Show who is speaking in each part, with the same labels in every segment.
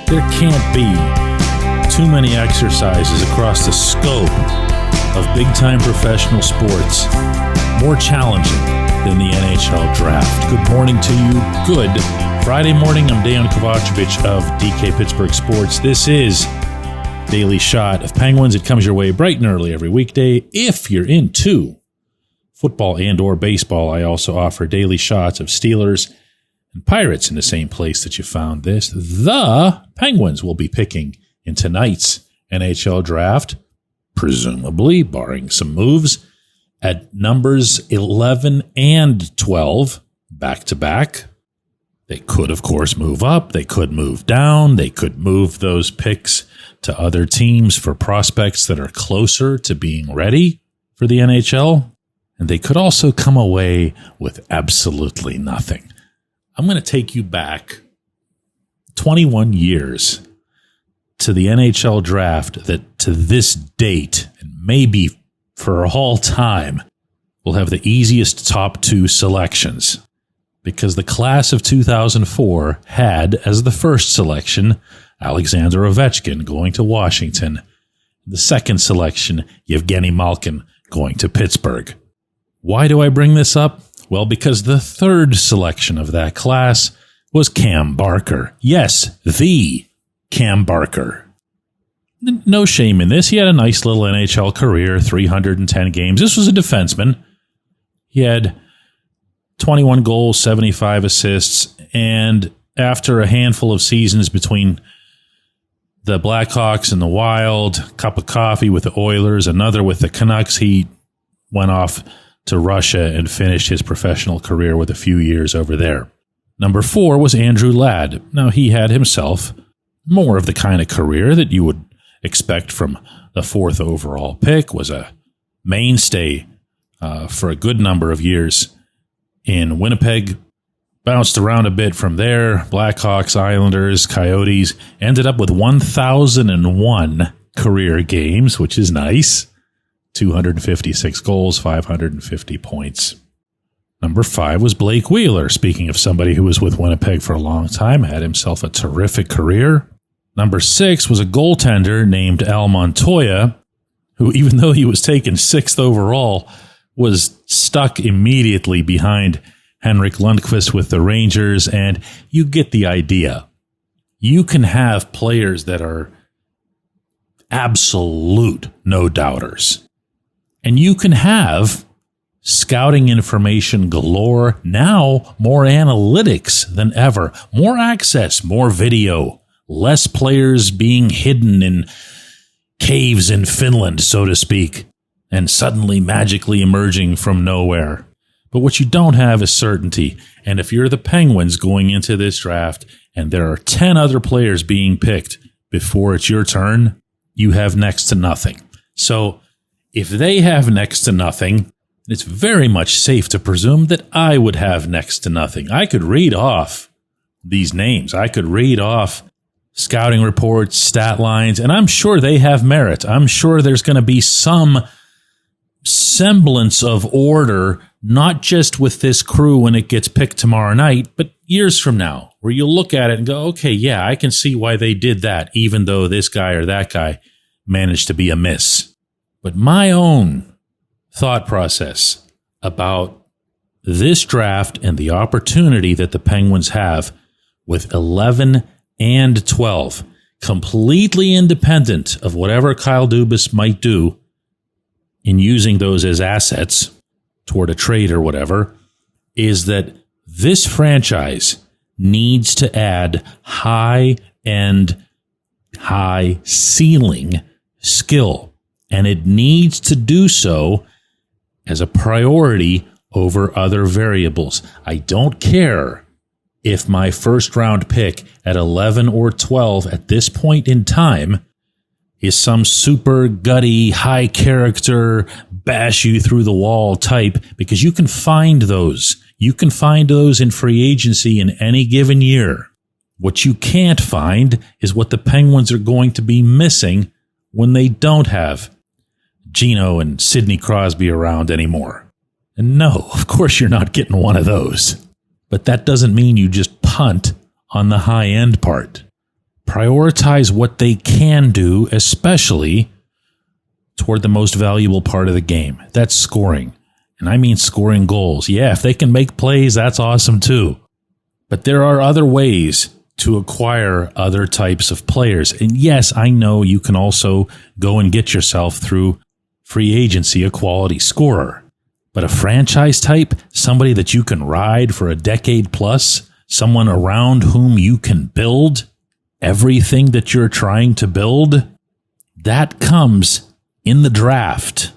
Speaker 1: There can't be too many exercises across the scope of big-time professional sports more challenging than the NHL Draft. Good morning to you. Good Friday morning. I'm Dejan Kovacevic of DK Pittsburgh Sports. This is Daily Shot of Penguins. It comes your way bright and early every weekday. If you're into football and or baseball, I also offer daily shots of Steelers and Pirates in the same place that you found this. The Penguins will be picking in tonight's NHL Draft, presumably, barring some moves, at numbers 11 and 12, back-to-back. They could, of course, move up. They could move down. They could move those picks to other teams for prospects that are closer to being ready for the NHL. And they could also come away with absolutely nothing. I'm going to take you back 21 years to the NHL Draft that to this date, and maybe for all time, will have the easiest top two selections. Because the class of 2004 had, as the first selection, Alexander Ovechkin going to Washington. The second selection, Evgeny Malkin going to Pittsburgh. Why do I bring this up? Well, because the third selection of that class was Cam Barker. Yes, the Cam Barker. No shame in this. He had a nice little NHL career, 310 games. This was a defenseman. He had 21 goals, 75 assists, and after a handful of seasons between the Blackhawks and the Wild, a cup of coffee with the Oilers, another with the Canucks, he went off to Russia and finished his professional career with a few years over there. Number 4 was Andrew Ladd. Now, he had himself more of the kind of career that you would expect from the 4th overall pick, was a mainstay for a good number of years in Winnipeg, bounced around a bit from there, Blackhawks, Islanders, Coyotes, ended up with 1,001 career games, which is nice. 256 goals, 550 points. Number 5 was Blake Wheeler. Speaking of somebody who was with Winnipeg for a long time, had himself a terrific career. Number 6 was a goaltender named Al Montoya, who, even though he was taken 6th overall, was stuck immediately behind Henrik Lundqvist with the Rangers, and you get the idea. You can have players that are absolute no-doubters. And you can have scouting information galore, now more analytics than ever, more access, more video, less players being hidden in caves in Finland, so to speak, and suddenly magically emerging from nowhere. But what you don't have is certainty. And if you're the Penguins going into this draft and there are 10 other players being picked before it's your turn, you have next to nothing. So if they have next to nothing, it's very much safe to presume that I would have next to nothing. I could read off these names. I could read off scouting reports, stat lines, and I'm sure they have merit. I'm sure there's going to be some semblance of order, not just with this crew when it gets picked tomorrow night, but years from now, where you'll look at it and go, okay, yeah, I can see why they did that, even though this guy or that guy managed to be a miss. But my own thought process about this draft and the opportunity that the Penguins have with 11 and 12, completely independent of whatever Kyle Dubas might do in using those as assets toward a trade or whatever, is that this franchise needs to add high-end, high-ceiling skill. And it needs to do so as a priority over other variables. I don't care if my first-round pick at 11 or 12 at this point in time is some super gutty, high-character, bash-you-through-the-wall type, because you can find those. You can find those in free agency in any given year. What you can't find is what the Penguins are going to be missing when they don't have Gino and Sidney Crosby around anymore. And no, of course you're not getting one of those. But that doesn't mean you just punt on the high-end part. prioritize what they can do, especially toward the most valuable part of the game. That's scoring. And I mean scoring goals. Yeah, if they can make plays, that's awesome too. But there are other ways to acquire other types of players. And yes, I know you can also go and get yourself through free agency a quality scorer. But a franchise type, somebody that you can ride for a decade plus, someone around whom you can build everything that you're trying to build, that comes in the draft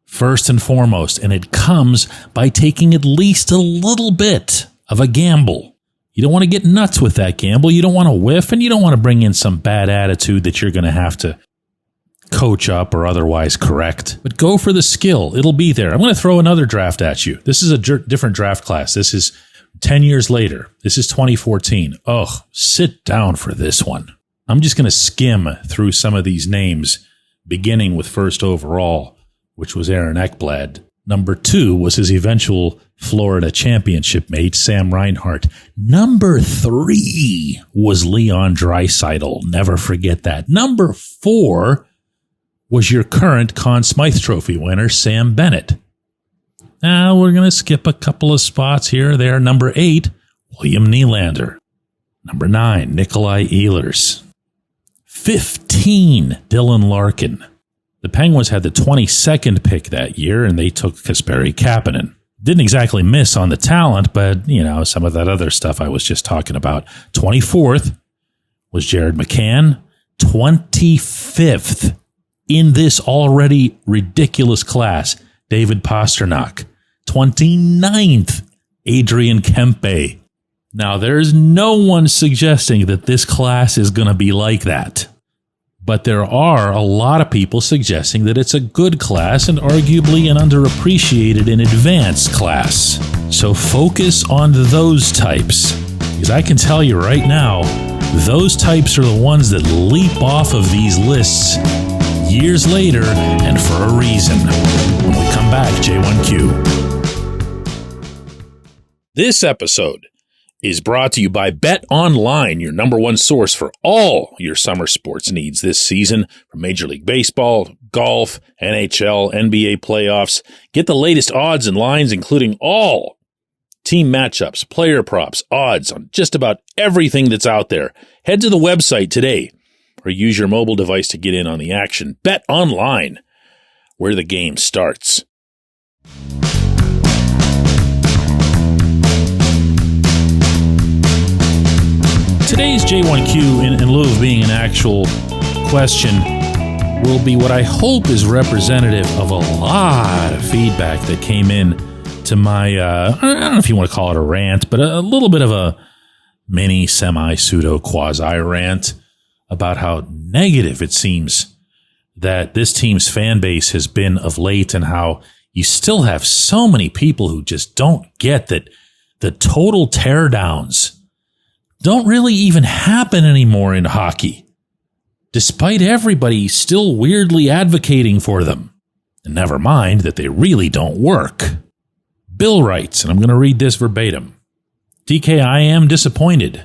Speaker 1: first and foremost. And it comes by taking at least a little bit of a gamble. You don't want to get nuts with that gamble. You don't want to whiff, and you don't want to bring in some bad attitude that you're going to have to coach up or otherwise correct. But go for the skill. It'll be there. I'm going to throw another draft at you. This is a different draft class. This is 10 years later. This is 2014. Oh, sit down for this one. I'm just going to skim through some of these names, beginning with first overall, which was Aaron Ekblad. Number 2 was his eventual Florida championship mate, Sam Reinhart. Number 3 was Leon Draisaitl. Never forget that. Number 4 was your current Conn Smythe Trophy winner, Sam Bennett. Now we're going to skip a couple of spots here or there. Number 8, William Nylander. Number 9, Nikolai Ehlers. 15, Dylan Larkin. The Penguins had the 22nd pick that year, and they took Kasperi Kapanen. Didn't exactly miss on the talent, but, some of that other stuff I was just talking about. 24th was Jared McCann. 25th in this already ridiculous class, David Pastrnak. 29th, Adrian Kempe. Now, there's no one suggesting that this class is going to be like that. But there are a lot of people suggesting that it's a good class and arguably an underappreciated and advanced class. So focus on those types. Because I can tell you right now, those types are the ones that leap off of these lists years later and for a reason. When we come back, J1Q. This episode is brought to you by Bet Online, your number one source for all your summer sports needs this season, from Major League Baseball, golf, NHL, NBA playoffs. Get the latest odds and lines, including all team matchups, player props, odds on just about everything that's out there. Head to the website today or use your mobile device to get in on the action. Bet Online, where the game starts. Today's J1Q, in lieu of being an actual question, will be what I hope is representative of a lot of feedback that came in to my, I don't know if you want to call it a rant, but a little bit of a mini, semi-pseudo, quasi-rant about how negative it seems that this team's fan base has been of late, and how you still have so many people who just don't get that the total teardowns don't really even happen anymore in hockey, despite everybody still weirdly advocating for them. And never mind that they really don't work. Bill writes, and I'm going to read this verbatim. DK, I am disappointed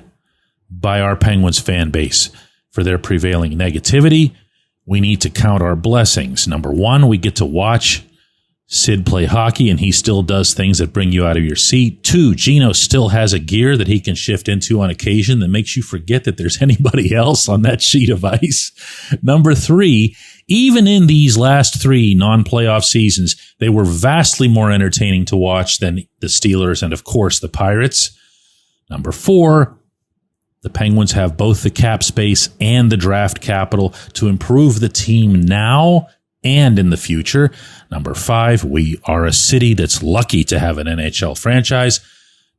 Speaker 1: by our Penguins fan base for their prevailing negativity. We need to count our blessings. Number 1, we get to watch Sid play hockey, and he still does things that bring you out of your seat. 2, Gino still has a gear that he can shift into on occasion that makes you forget that there's anybody else on that sheet of ice. Number 3, even in these last 3 non-playoff seasons, they were vastly more entertaining to watch than the Steelers and, of course, the Pirates. Number 4, the Penguins have both the cap space and the draft capital to improve the team now and in the future. Number 5, we are a city that's lucky to have an NHL franchise.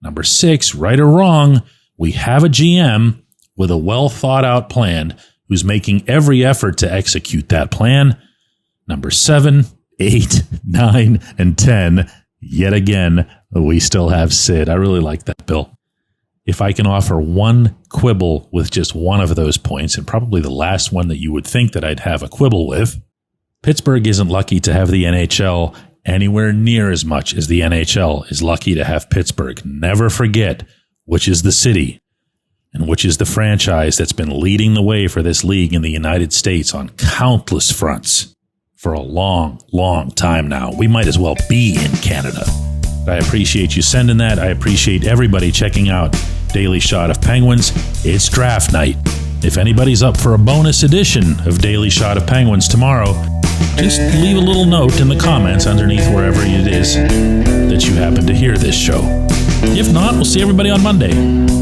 Speaker 1: Number 6, right or wrong, we have a GM with a well-thought-out plan who's making every effort to execute that plan. Number 7, 8, 9, and 10, yet again, we still have Sid. I really like that, Bill. If I can offer one quibble with just one of those points, and probably the last one that you would think that I'd have a quibble with, Pittsburgh isn't lucky to have the NHL anywhere near as much as the NHL is lucky to have Pittsburgh. Never forget which is the city and which is the franchise that's been leading the way for this league in the United States on countless fronts for a long, long time now. We might as well be in Canada. I appreciate you sending that. I appreciate everybody checking out Daily Shot of Penguins. It's draft night. If anybody's up for a bonus edition of Daily Shot of Penguins tomorrow, just leave a little note in the comments underneath wherever it is that you happen to hear this show. If not, we'll see everybody on Monday.